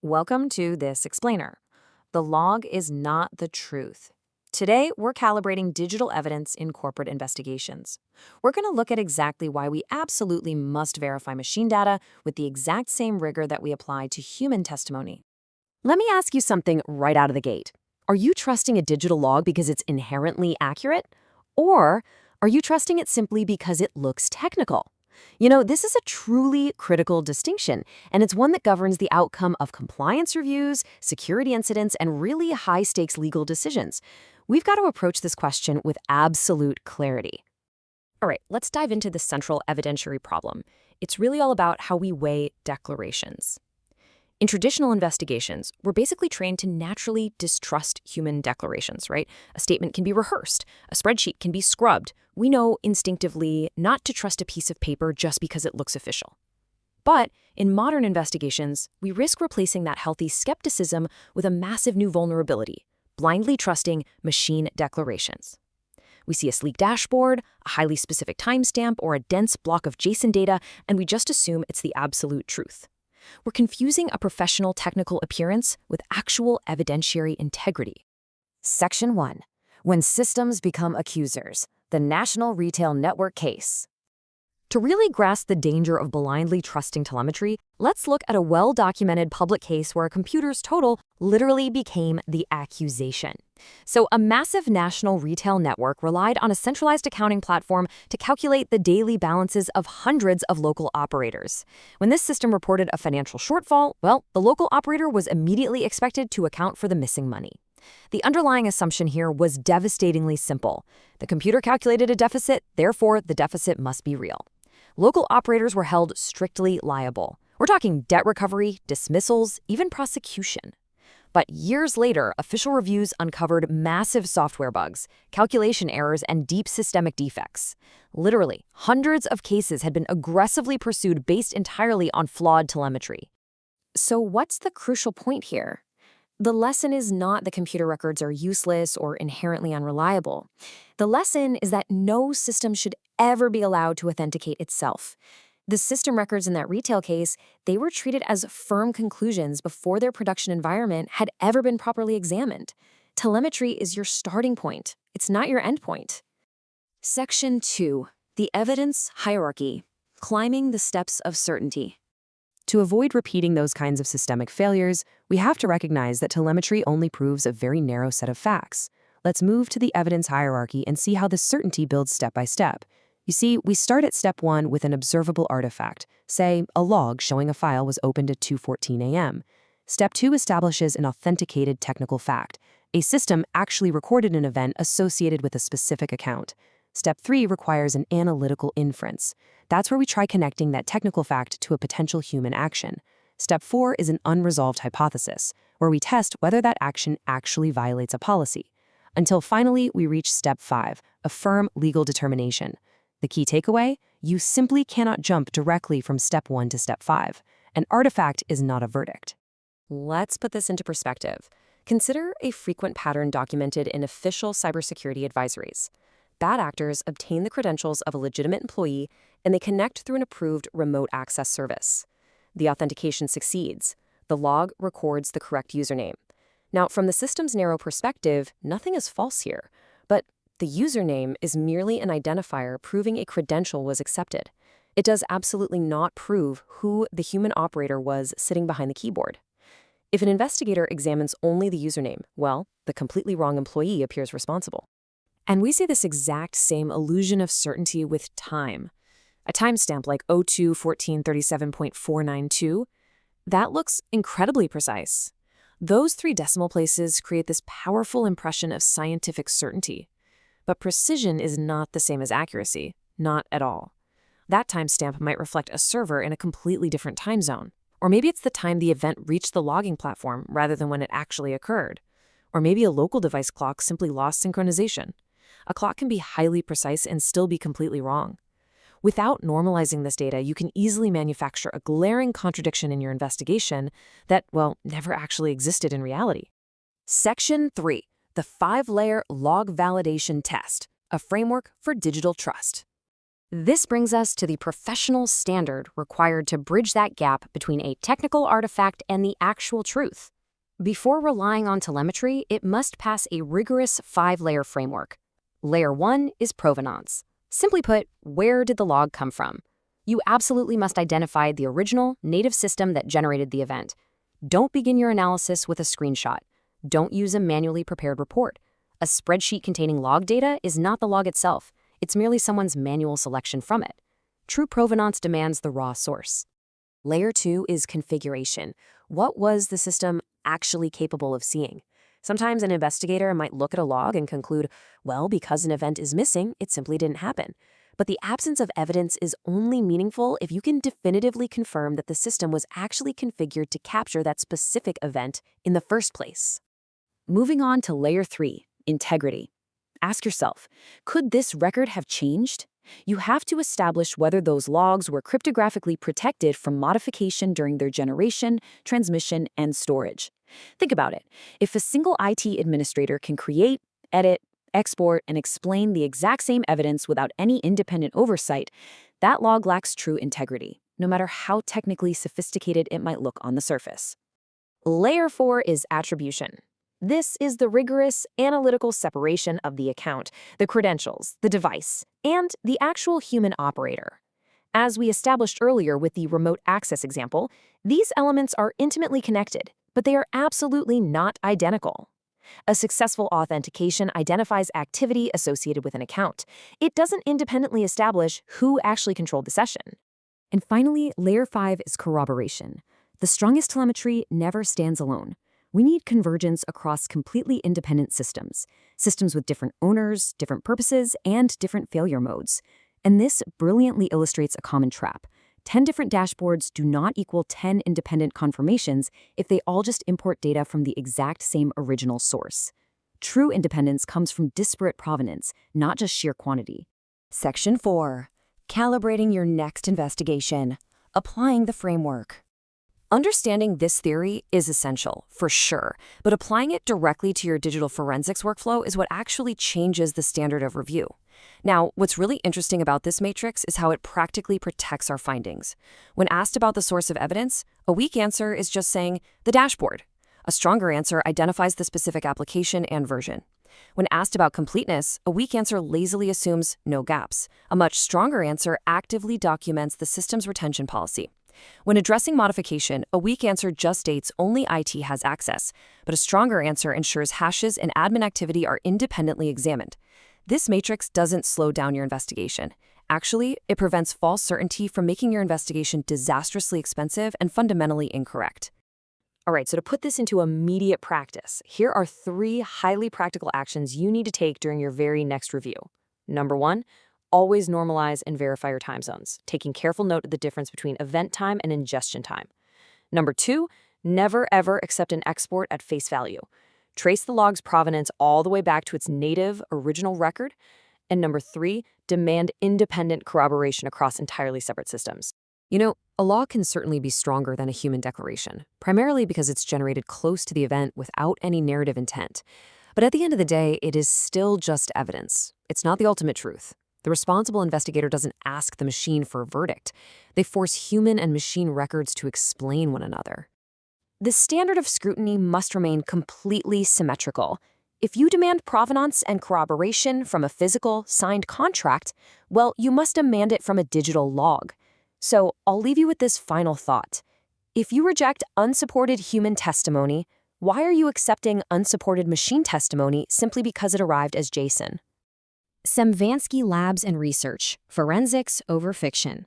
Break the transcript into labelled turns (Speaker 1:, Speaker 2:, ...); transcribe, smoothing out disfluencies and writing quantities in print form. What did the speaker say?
Speaker 1: Welcome to this explainer. The log is not the truth. Today, we're calibrating digital evidence in corporate investigations. We're going to look at exactly why we absolutely must verify machine data with the exact same rigor that we apply to human testimony. Let me ask you something right out of the gate. Are you trusting a digital log because it's inherently accurate? Or are you trusting it simply because it looks technical? This is a truly critical distinction, and it's one that governs the outcome of compliance reviews, security incidents, and really high-stakes legal decisions. We've got to approach this question with absolute clarity. All right, let's dive into the central evidentiary problem. It's really all about how we weigh declarations. In traditional investigations, we're basically trained to naturally distrust human declarations, right? A statement can be rehearsed, a spreadsheet can be scrubbed. We know instinctively not to trust a piece of paper just because it looks official. But in modern investigations, we risk replacing that healthy skepticism with a massive new vulnerability, blindly trusting machine declarations. We see a sleek dashboard, a highly specific timestamp, or a dense block of JSON data, and we just assume it's the absolute truth. We're confusing a professional technical appearance with actual evidentiary integrity.
Speaker 2: Section 1. When systems become accusers. The National Retail Network case.
Speaker 1: To really grasp the danger of blindly trusting telemetry, let's look at a well-documented public case where a computer's total literally became the accusation. So a massive national retail network relied on a centralized accounting platform to calculate the daily balances of hundreds of local operators. When this system reported a financial shortfall, well, the local operator was immediately expected to account for the missing money. The underlying assumption here was devastatingly simple. The computer calculated a deficit, therefore the deficit must be real. Local operators were held strictly liable. We're talking debt recovery, dismissals, even prosecution. But years later, official reviews uncovered massive software bugs, calculation errors, and deep systemic defects. Literally, hundreds of cases had been aggressively pursued based entirely on flawed telemetry. So what's the crucial point here? The lesson is not that computer records are useless or inherently unreliable. The lesson is that no system should ever be allowed to authenticate itself. The system records in that retail case, they were treated as firm conclusions before their production environment had ever been properly examined. Telemetry is your starting point. It's not your endpoint. Section 2. The evidence hierarchy. Climbing the steps of certainty. To avoid repeating those kinds of systemic failures, we have to recognize that telemetry only proves a very narrow set of facts. Let's move to the evidence hierarchy and see how the certainty builds step by step. You see, we start at step 1 with an observable artifact, say a log showing a file was opened at 2:14 a.m. Step 2 establishes an authenticated technical fact. A system actually recorded an event associated with a specific account. Step 3 requires an analytical inference. That's where we try connecting that technical fact to a potential human action. Step 4 is an unresolved hypothesis, where we test whether that action actually violates a policy. Until finally, we reach step 5, a firm legal determination. The key takeaway? You simply cannot jump directly from step 1 to step 5. An artifact is not a verdict. Let's put this into perspective. Consider a frequent pattern documented in official cybersecurity advisories. Bad actors obtain the credentials of a legitimate employee and they connect through an approved remote access service. The authentication succeeds. The log records the correct username. Now, from the system's narrow perspective, nothing is false here, but the username is merely an identifier proving a credential was accepted. It does absolutely not prove who the human operator was sitting behind the keyboard. If an investigator examines only the username, well, the completely wrong employee appears responsible. And we see this exact same illusion of certainty with time. A timestamp like 02-14-37.492, that looks incredibly precise. Those 3 decimal places create this powerful impression of scientific certainty. But precision is not the same as accuracy, not at all. That timestamp might reflect a server in a completely different time zone. Or maybe it's the time the event reached the logging platform rather than when it actually occurred. Or maybe a local device clock simply lost synchronization. A clock can be highly precise and still be completely wrong. Without normalizing this data, you can easily manufacture a glaring contradiction in your investigation that, well, never actually existed in reality. Section 3. The 5-layer log validation test, a framework for digital trust. This brings us to the professional standard required to bridge that gap between a technical artifact and the actual truth. Before relying on telemetry, it must pass a rigorous 5-layer framework. Layer 1 is provenance. Simply put, where did the log come from? You absolutely must identify the original, native system that generated the event. Don't begin your analysis with a screenshot. Don't use a manually prepared report. A spreadsheet containing log data is not the log itself. It's merely someone's manual selection from it. True provenance demands the raw source.
Speaker 2: Layer 2 is configuration. What was the system actually capable of seeing? Sometimes an investigator might look at a log and conclude, well, because an event is missing, it simply didn't happen. But the absence of evidence is only meaningful if you can definitively confirm that the system was actually configured to capture that specific event in the first place. Moving on to Layer 3, integrity. Ask yourself, could this record have changed? You have to establish whether those logs were cryptographically protected from modification during their generation, transmission, and storage. Think about it. If a single IT administrator can create, edit, export, and explain the exact same evidence without any independent oversight, that log lacks true integrity, no matter how technically sophisticated it might look on the surface.
Speaker 1: Layer 4 is attribution. This is the rigorous analytical separation of the account, the credentials, the device, and the actual human operator. As we established earlier with the remote access example, these elements are intimately connected, but they are absolutely not identical. A successful authentication identifies activity associated with an account. It doesn't independently establish who actually controlled the session.
Speaker 2: And finally, Layer 5 is corroboration. The strongest telemetry never stands alone. We need convergence across completely independent systems with different owners, different purposes, and different failure modes. And this brilliantly illustrates a common trap. 10 different dashboards do not equal 10 independent confirmations if they all just import data from the exact same original source. True independence comes from disparate provenance, not just sheer quantity. Section 4. Calibrating your next investigation. Applying the framework. Understanding this theory is essential, for sure, but applying it directly to your digital forensics workflow is what actually changes the standard of review. Now, what's really interesting about this matrix is how it practically protects our findings. When asked about the source of evidence, a weak answer is just saying, the dashboard. A stronger answer identifies the specific application and version. When asked about completeness, a weak answer lazily assumes no gaps. A much stronger answer actively documents the system's retention policy. When addressing modification, a weak answer just states only IT has access, but a stronger answer ensures hashes and admin activity are independently examined. This matrix doesn't slow down your investigation. Actually, it prevents false certainty from making your investigation disastrously expensive and fundamentally incorrect. All right, so to put this into immediate practice, here are 3 highly practical actions you need to take during your very next review. Number 1, always normalize and verify your time zones, taking careful note of the difference between event time and ingestion time. Number 2, never ever accept an export at face value. Trace the log's provenance all the way back to its native original record. And number 3, demand independent corroboration across entirely separate systems. You know, a log can certainly be stronger than a human declaration, primarily because it's generated close to the event without any narrative intent. But at the end of the day, it is still just evidence. It's not the ultimate truth. The responsible investigator doesn't ask the machine for a verdict. They force human and machine records to explain one another. The standard of scrutiny must remain completely symmetrical. If you demand provenance and corroboration from a physical, signed contract, well, you must demand it from a digital log. So I'll leave you with this final thought. If you reject unsupported human testimony, why are you accepting unsupported machine testimony simply because it arrived as JSON? Semvanski Labs and Research, Forensics over Fiction.